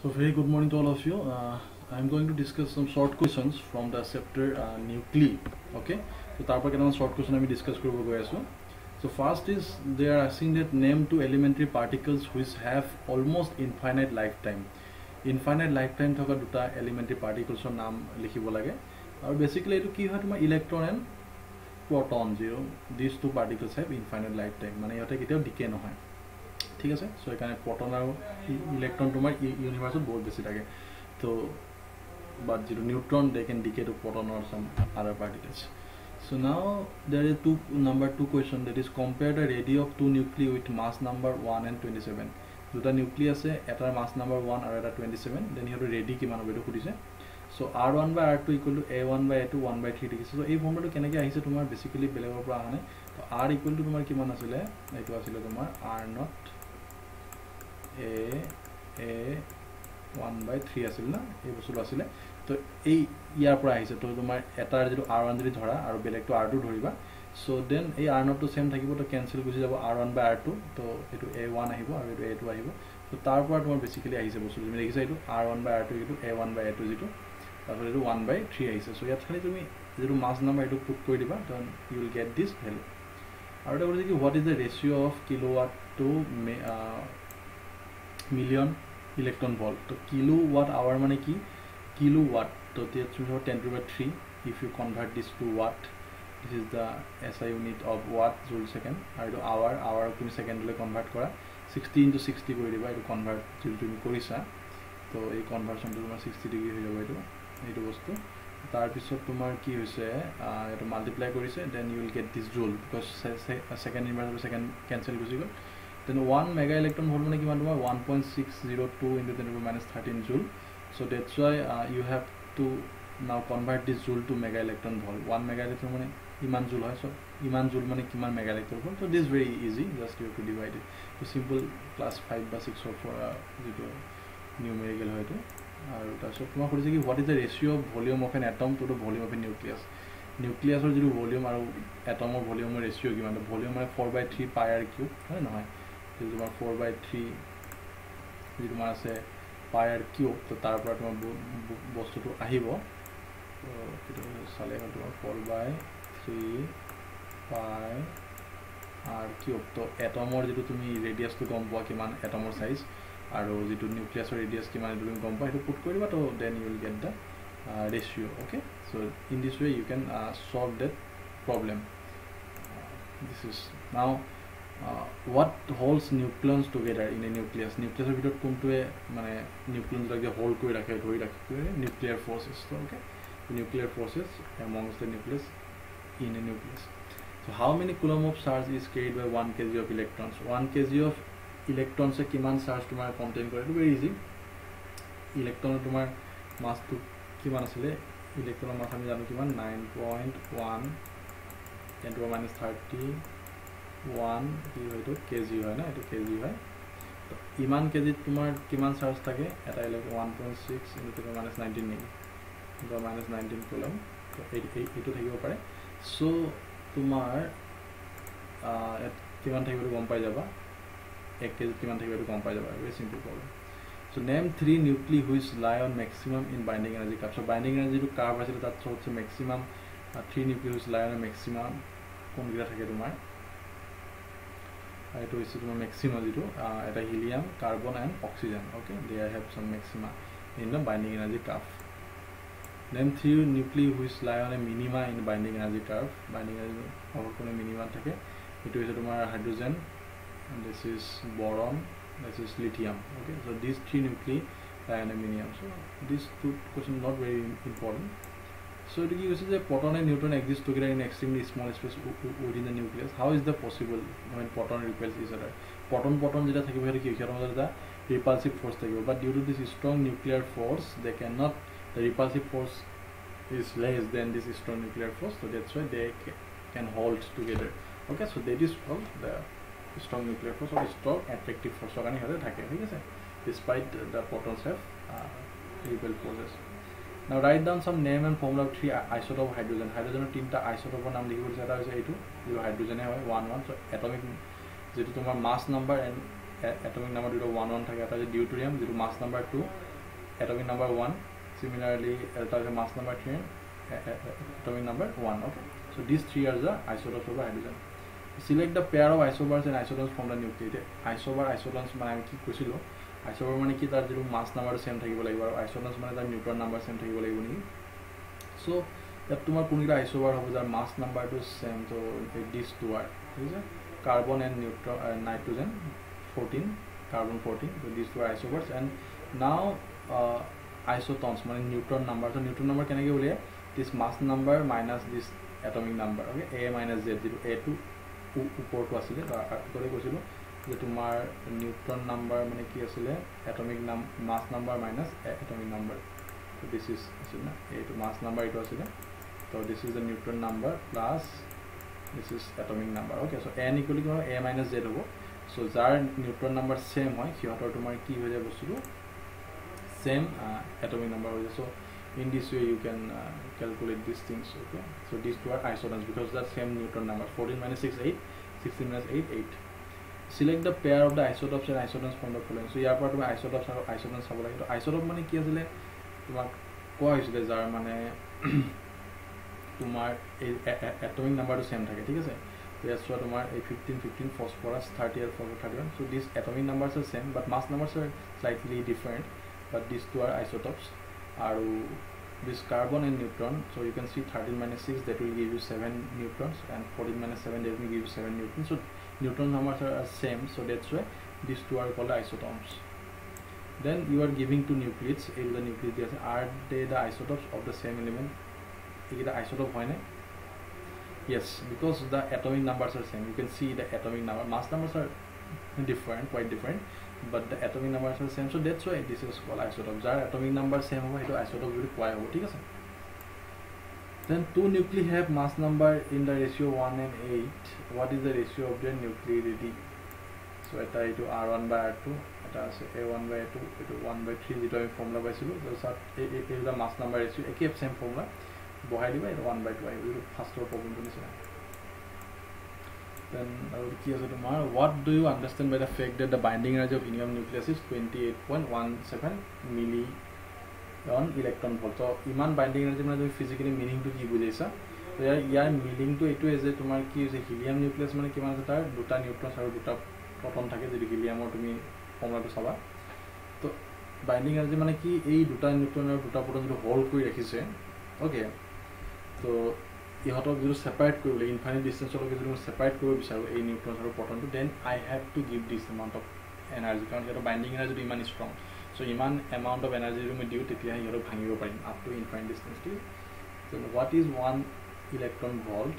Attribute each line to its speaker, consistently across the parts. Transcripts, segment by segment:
Speaker 1: So very good morning to all of you. I am going to discuss some short questions from the chapter nuclei. Okay. So tarpar kenaman short question ami discuss koribo goi asu. So first is they are asking that name two elementary particles which have almost infinite lifetime. Infinite lifetime thoka duta elementary particles or naam likhibo lage. Aru basically etu ki hoy tuma electron and proton zero. These two particles have infinite lifetime. Mane yote keteo decay no hoy. ঠিক আছে so এখানে proton আর electron তোমার ইউনিভার্সত বহুত বেশি থাকে তো but যেটো neutron they can decay to proton or some other particles so now there is number 2 question that is compare the radii of two nuclei with mass number 1 and 27 দুটা nucleus আছে এটার মাস number 1 আর এটা 27 then here ready কিমান হবে এটা খুদিছে so r1 by r2 equal to a1 by a2 1 by 3 দেখিছে so এই ফর্মুলাটো কেনেকে আহিছে তোমাৰ বেসিক্যালি বেলেগৰ পৰা আহা নাই তো r equal to তোমাৰ কিমান আছিল এইটো আছিল তোমাৰ r not a 1 by 3 আছিল না এই বস্তুটো আছিল তো এই ইয়াৰ পৰা আহিছে তো তোমাৰ এটাৰ যেটো r1 যদি ধৰা আৰু বেলেগটো r2 ধৰিবা সো দেন এই r0 টো সেম থাকিব তো ক্যান্সেল গুছি যাব r1 by r2 তো এটো a1 আহিব আৰু এটো a2 আহিব তো তাৰ পৰা তোমাৰ বেসিক্যালি আহিছে বস্তুটো তুমি দেখিছা এটো r1 by r2 এটো a1 by a2 যেটো তারপর এটো 1 by 3 আহিছে সো ইয়াত খালি তুমি যেটো মাস নাম্বার এটো পুট কৰি দিবা then you will get this value আৰু এটা কৈছে কি what is the ratio of kilowatt to million electron volt to kilowatt hour mane ki kilowatt to that's 10 to the 3 if you convert this to watt this is the SI unit of watt joule second and hour তুমি second le convert kora 60 into 60 kori diba etu convert joule তুমি korisa to ei conversion to tomar 60 degree hoy jabo etu bostu tar pisot tomar ki hoise etu multiply korise then you will get this joule because second inverse second cancel gusi gol then 1 mega electron volt mane kiman tuma 1.602 into 10 to the minus 13 joule so that's why you have to now convert this joule to mega electron volt 1 mega electron mane iman joule hoy so iman joule mane kiman mega electron volt so this is very easy just you have to divide it so simple class 5 by 6 of jeto numerical hoy to aru tasot tuma korise ki what is the ratio of volume of an atom to the volume of a nucleus or jeto volume aru atom or volume ratio kiman volume mane 4 by 3 pi r cube hoy na hoy তোমার 4 by 3 যদি তোমার আছে পাই আর cube তো তারপর তোমার বস্তুটো আহিব তো এটা সালে হল তোমার 4 by 3 পাই আর কিউব তো এটমৰ যেটো তুমি ৰেডিয়াসটো গম পোৱা কিমান এটমৰ সাইজ আৰু যেটো নিউক্লিয়াছৰ ৰেডিয়াস কিমান তুমি গম পোৱা এটা পুট কৰিবা তো then you will get the ratio okay so in this way you can solve that problem this is now what holds nucleons together in a nucleus nucleus ভিতৰত কোনটোৱে মানে নিউক্লিয়ন লাগে হোল্ড কৰি ৰাখে ধৰি ৰাখে nuclear forces okay nuclear forces amongst the nucleus in a nucleus so how many coulomb of charge is carried by 1 kg of electrons 1 kg of electrons এ কিমান charge তোমাৰ contain কৰে very easy ইলেক্ট্ৰন তোমাৰ মাসটো কিমান আছে ইলেক্ট্ৰনৰ মাস আমি জানো কিমান 9.1 10 to the minus 30 1 কি হয়তো কেজি হয় না এটা কেজি হয় তো ইমান কেজি তোমার কিমান চার্জ থাকে এটা হলো 1.6 ইনটু * 19 নেকি তো -19 কুলম তো এইটো থাকিব পারে সো তোমার কিমান থাকিব গম পাই যাবা 1 কেজি কিমান থাকিব গম পাই যাবা very simple problem so name 3 nuclei which lie on maximum in binding energy curve so binding energy to curve আছে তাত হচ্ছে maximum 3 nuclei which lie on maximum কোন গিরা থাকে তোমার it is the maxima zero at a helium carbon and oxygen okay they have some maxima in the binding energy curve then 3 nuclei which lie on a minima in the binding energy curve binding energy or kono minima thake it is tomar hydrogen and this is boron this is lithium okay so these 3 nuclei lie on a minimum so these two questions not very important so it is the proton and neutron exist together in extremely small space within the nucleus how is the possible when proton repels each other proton jeta thakibo heri ki kiron da repulsive force thakibo but due to this strong nuclear force they cannot the repulsive force is less than this strong nuclear force so that's why they can hold together okay so that is called the strong nuclear force or strong attractive force kani hore thake thik ase despite the protons have repel forces now write down some name and formula of 3 isotope of hydrogen hydrogen tinta isotope naam likhi korche eta hoise eitu je hydrogen e hoy 11 so atomic যেটো তোমার mass number and atomic number দুটো 11 থাকে এটা যে deuterium যেটো mass number 2 atomic number 1. Similarly, mass number 3 and atomic number 1. Okay, so these three are the isotopes of the hydrogen. Select the pair of isobars and isotons from the nuclei. Isobar isotons মানে কি কৈছিলো isobar মানে কি তাৰ যেটো mass number same থাকিব লাগিব আৰু isotons মানে তাৰ neutron number same থাকিব লাগিব নেকি so that তোমাৰ কোনটা isobar হ'ব যাৰ mass number to same so these two are ঠিক আছে carbon and neutron nitrogen 14 carbon 14 so these two are isobars and now isotons মানে neutron number so neutron number কেনেকৈ উলিয়ায় this mass number minus this atomic number okay a minus z যেটো a to উপৰটো আছিল আৰ্টিকলে কৈছিল যে তোমাৰ neutron number মানে কি আছিল atomic mass number minus atomic number so this is আছিল না এইটো মাস নাম্বাৰ এইটো আছিল so this is the neutron number plus this is atomic number okay so n equal to a minus z হ'ব so যাৰ নিউট্ৰন নাম্বাৰ সেম হয় সিহঁতৰ তোমাৰ কি হৈ যায় বস্তুটো same atomic number হৈ যায় so in this way you can calculate these things okay so these two are isotons because the same neutron number 14 minus 6 8 16 minus 8 8 select the pair of the isotopes and isotons from the following so ইয়াৰ পৰা তুমি isotopes আৰু isotons চাব লাগে তো isotope মানে কি আছিল তোমাক কোৱা হৈছিল যাৰ মানে তোমাৰ atomic number to same থাকে ঠিক আছে তো ইয়াত চোৱা তোমাৰ 15 15 phosphorus 30 and 31 so these atomic numbers are same but mass numbers are slightly different but these two are isotopes aru this carbon and neutron so you can see 13 minus 6 that will give you 7 neutrons and 14 minus 7 that will give you 7 neutrons so neutron numbers are same so that's why these two are called isotopes then you are giving two nucleids in the nucleids are they the isotopes of the same element is the isotope hoy na yes because the atomic numbers are same you can see the atomic number mass numbers are different quite different but the atomic numbers are same so that's why this is called isotope jar atomic number same hobo eto isotope boli koa hobo thik ase then two nuclei have mass number in the ratio 1 and 8 what is the ratio of their nuclearity so eta eto r1 by r2 eta ase a1 by a2 eto 1 by 3 যেটো আমি formula পাইছিলো so sir এই the mass number ratio একে same formula বহাই দিবা এটো 1 by 2 আইবো first problem তো নিছে then what do you understand by the fact that the binding energy of helium nucleus is 28.17 million electron volt so iman binding energy মানে তুমি physically meaning to কি বুঝাইছা তো ইয়াৰ meaning to এটো যে তোমাৰ কি যে helium nucleus মানে কিমান আছে তাৰ দুটা নিউট্ৰন আৰু দুটা প্ৰটন থাকে যদি heliumৰ তুমি ফৰ্মুলাটো চাবা তো binding energy মানে কি এই দুটা নিউট্ৰন আৰু দুটা প্ৰটন যদি হোল্ড কৰি ৰাখিছে ওকে তো ইহতক যদি সেপাৰেট কৰিলে ইনফাইনাইট ডিসটেন্সলৈকে যদি সেপাৰেট কৰিব বিচাৰো এই নিউট্ৰন আৰু প্ৰটনটো then I have to give this amount of energy কাৰণ এটা বাইন্ডিং এনাৰ্জি ইমান ষ্ট্ৰং সো ইমান এমাউন্ট অফ এনাৰ্জি যদি দিও তেতিয়া ইহতক ভাঙিব পাৰিম আপ টু ইনফাইনাইট ডিসটেন্স টো so what is 1 electron volt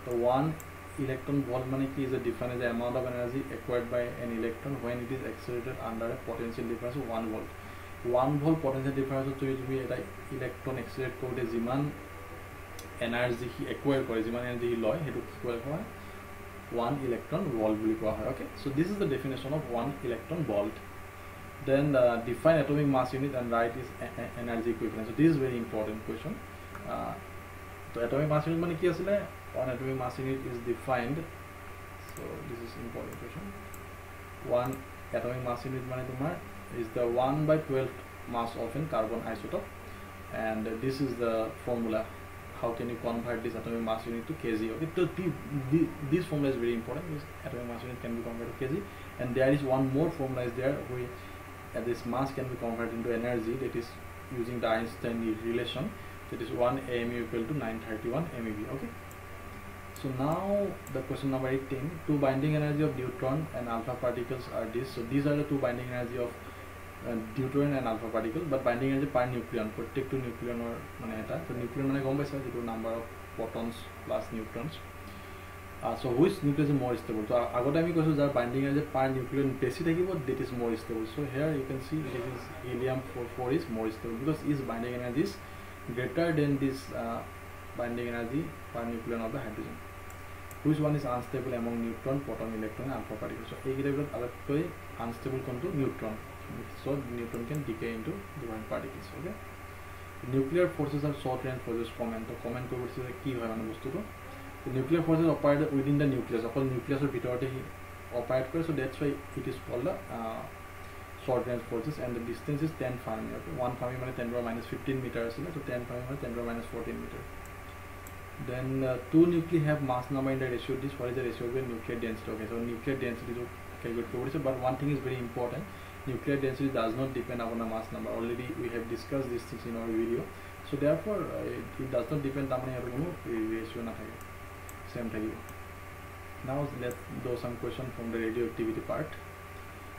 Speaker 1: তো 1 electron volt মানে কি is a difference the amount of energy acquired by an electron when it is accelerated under a potential difference of 1 volt 1 volt potential difference to তুমি এটা electron এক্সেলাৰেট কৰোতে যিমান energy হি acquire কৰে যিমান energy হি লয় হেতু কি কোৱা হয় 1 electron volt বুলি কোৱা হয় okay so this is the definition of 1 electron volt then define atomic mass unit and write is energy equivalent so this is very important question so atomic mass unit মানে কি আছিল one atomic mass unit is defined so this is important question one atomic mass unit মানে তোমার is the 1/12 mass of an carbon isotope and this is the formula how can you convert this atomic mass unit to kg okay so this formula is very important this atomic mass unit can be converted to kg and there is one more formula is there where this mass can be converted into energy that is using the Einstein relation that is 1 AMU equal to 931 MeV okay so now the question number 18 two binding energy of neutron and alpha particles are this so these are the two binding energy of deuterium and alpha particle but binding energy per nucleon protect to nucleon or mane eta so nucleon mane gom paisa jeto number of protons plus neutrons so which nucleus is more stable so agote ami koisu jar binding energy per nucleon beshi thakibo that is more stable so here you can see this is helium 4 is more stable because its binding energy is greater than this binding energy per nucleon of the hydrogen which one is unstable among neutron proton electron and alpha particles so ei gita alakoi unstable kontu neutron so neutron can decay into different particles okay nuclear forces are short range forces comment koribose ki hoy mane bostu to nuclear forces operate within the nucleus okol nucleus or bhitorte operate kore so that's why it is called the short range forces, and the distance is 10 Fermi. Okay, 1 Fermi means 10 to the minus 15 meters, so 10 Fermi means 10 to the minus 14 meters. Then two nuclei have mass number in the ratio. This what is the ratio of the nuclear density? Okay, so nuclear density to calculate, but one thing is very important: nuclear density does not depend upon the mass number. Already we have discussed these things in our video, so therefore it does not depend upon the ratio. Same thing. Now let's do some question from the radioactivity part.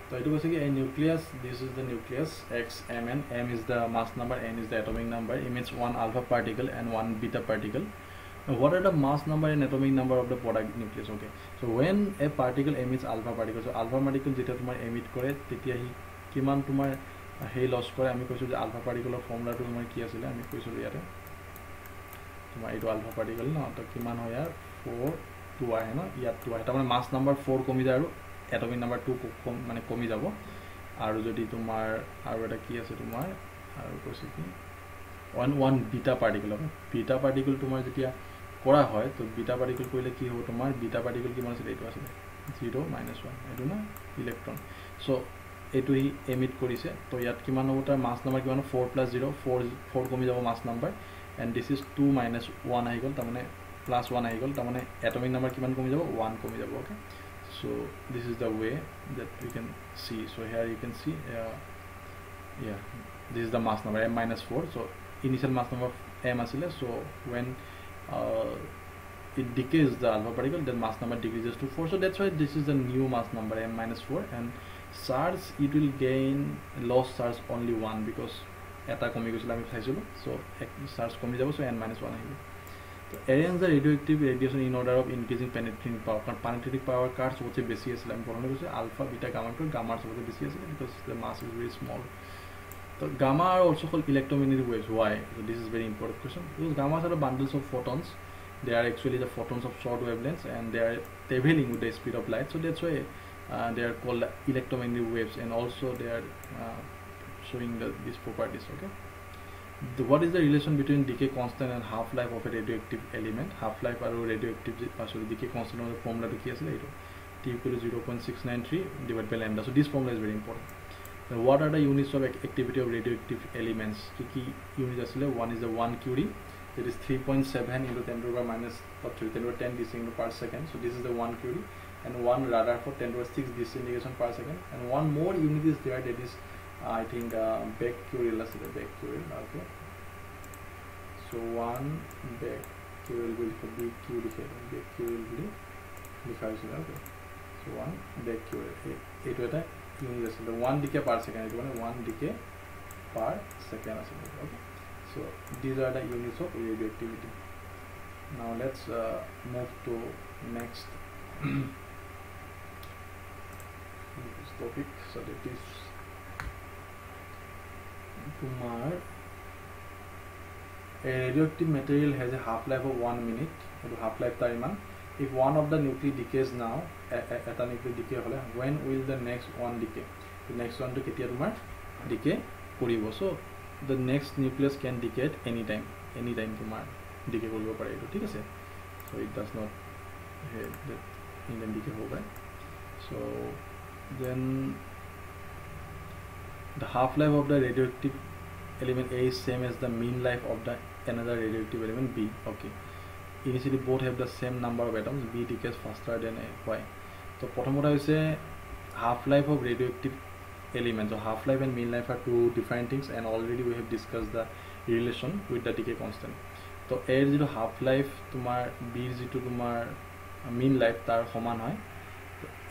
Speaker 1: So it was a nucleus. This is the nucleus X, M, N. M is the mass number, N is the atomic number. Emits one alpha particle and one beta particle. Now what are the mass number and atomic number of the product nucleus? Okay, so when a particle emits alpha particle, so alpha particle jeta tumar emit kore tetia hi kiman tumar he loss kore ami koisu je alpha particle formula to tumar ki asile ami koisu yare tumar eto alpha particle no to kiman hoy yar 4 2 ahe no yat 2 ahe ta mane mass number 4 komi jay aru atomic number 2 mane komi jabo aru jodi tumar aru eta ki ase tumar aru koisu ki one beta particle okay beta particle tumar jetia করা হয় তো beta particle কইলে কি হবে তোমার beta particle কি মানে এইটো আছে 0 - 1 এটো না ইলেক্ট্রন সো এটো হি এমিট কৰিছে তো ইয়াত কিমান হ'ব তাৰ মাস নাম্বাৰ কিমান 4 + 0 4 কমি যাব মাস নাম্বাৰ এন্ড দিস ইজ 2 - 1 আহি গল তাৰ মানে +1 আহি গল তাৰ মানে এটমিক নাম্বাৰ কিমান কমি যাব 1 কমি যাব okay so this is the way that we can see so here you can see yeah this is the mass number m - 4 so initial mass number m asile so when it decays the alpha particle then mass number decreases to 4 so that's why this is the new mass number m - 4 and charge it will gain loss charge only 1 because eta komi goisile ami saisulu so charge komi jabo so n - 1 ahibo so arrange the radioactive radiation in order of increasing penetrating power কাৰণ penetrating power কাৰ সবচে বেশি আছিল আমি পঢ়নে কৈছে alpha beta gamma to gamma সবচে বেশি আছিল because the mass is very small so gamma are also called electromagnetic waves why so this is very important question because gamma are bundles of photons they are actually the photons of short wavelengths and they are traveling with the speed of light so that's why they are called electromagnetic waves and also they are showing these properties okay what is the relation between decay constant and half life of a radioactive element half life or radioactive sorry decay constant of the formula to ki asile eto t equal to 0.693 divided by lambda so this formula is very important. Now, what are the units of activity of radioactive elements? Key units asile one is the 1 curie that is 3.7 into 10 to the minus 10 deciliter per second so this is the 1 curie and one Rutherford 10 to the 6 deciliter per second and one more unit is there that is I think becquerel asile becquerel okay so one becquerel will be becquerel will likha hoise okay so one becquerel eto eta unit asile 1 decay per second eto mane 1 decay per second asile okay so these are the units of radioactivity now let's move to next topic so that is tumar a radioactive material has a half life of 1 minute or half life time if one of the nuclei decays now eta nuclei decay hole when will the next one decay the next one to ketia tumar decay koribo so the next nucleus can decay at any time tumar decay koribo pare eto thik ase so it does not in the decay hobe so then the half life of the radioactive element A is same as the mean life of the another radioactive element B okay initially both have the same number of atoms B decays faster than A why so prothomota hoise half life of radioactive elements so half life and mean life are two different things and already we have discussed the relation with the decay constant so A zero half life tumar B zero tumar mean life tar saman hoy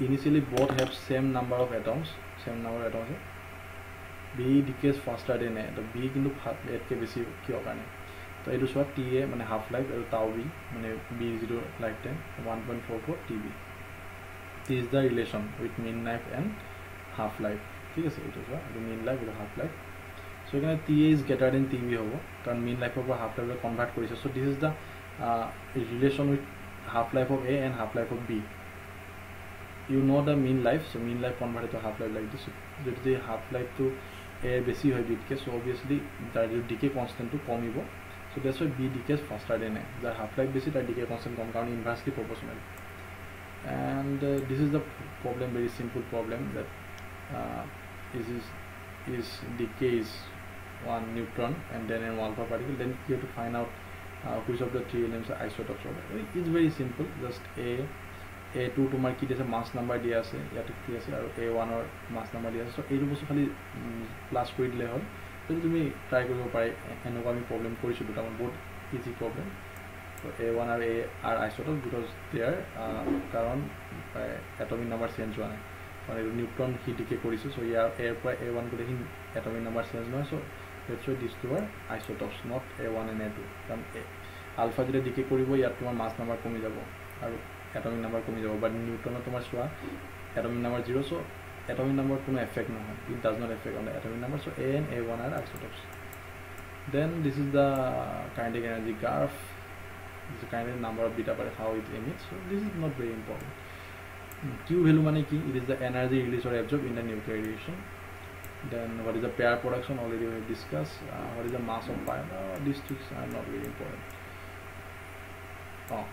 Speaker 1: initially both have same number of atoms B decays faster than A the B kintu etke beshi kiyo karone to etu swa Ta mane half life aru tau B mane B0 lifetime 1.44 TB this is the relation with mean life and half life ঠিক আছে এটো সব mean life with half life so এখানে Ta is greater than TB হবো কারণ mean life of half life convert করিছে so this is the relation with half life of A and half life of B you know the mean life so mean life converted to half life like this if the half life to A বেশি হয় B K so obviously the decay constant to কমিবো so that's why B decays faster than A the half life বেশি তার decay constant কম কারণ inversely proportional and this is the problem very simple problem that is decays one neutron and then an alpha particle, then you have to find out which of the three elements are isotopes. It's very simple. Just A2 tomar ki dise mass number dia ase yate ki ase aru A1 or mass number dia ase, so eitu bostu khali plus kori dile hol. So tumi try koribo pare enoka ami problem korisu duta both easy problem. So A1 and A are isotopes because they are karon atomic number change hoa nai, or neutron he decay korisu, so here A by A1 ko dekhin atomic number change noy, so that's why these two are isotopes, not A1 and A2. Karon alpha jete decay koribo yat tomar mass number komi jabo aru atomic number komi jabo, but neutron tomar soa atomic number 0, so atomic number kono effect no hoy, it does not affect on the atomic number, so A and A1 are isotopes. Then this is the kinetic energy graph. This is the kinetic number of beta particle, how it emits, so this is not very important. Q value mane ki, it is the energy released or absorbed in the nuclear radiation. Then what is the pair production, already we have discussed. What is the mass of pi? These things are not very important.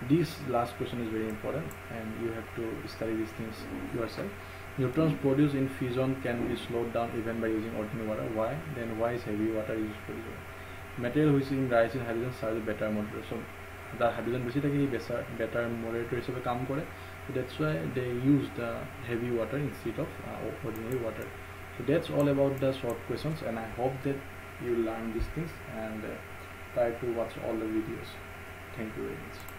Speaker 1: This last question is very important and you have to study these things yourself. Neutrons produced in fusion can be slowed down even by using ordinary water. Why? Then why is heavy water used for this? Material which is in rising hydrogen serves a better moderator. So the hydrogen better moderator hisabe kaam kore. So that's why they use the heavy water instead of ordinary water. So that's all about the short questions, and I hope that you learn these things and try to watch all the videos. Thank you very much.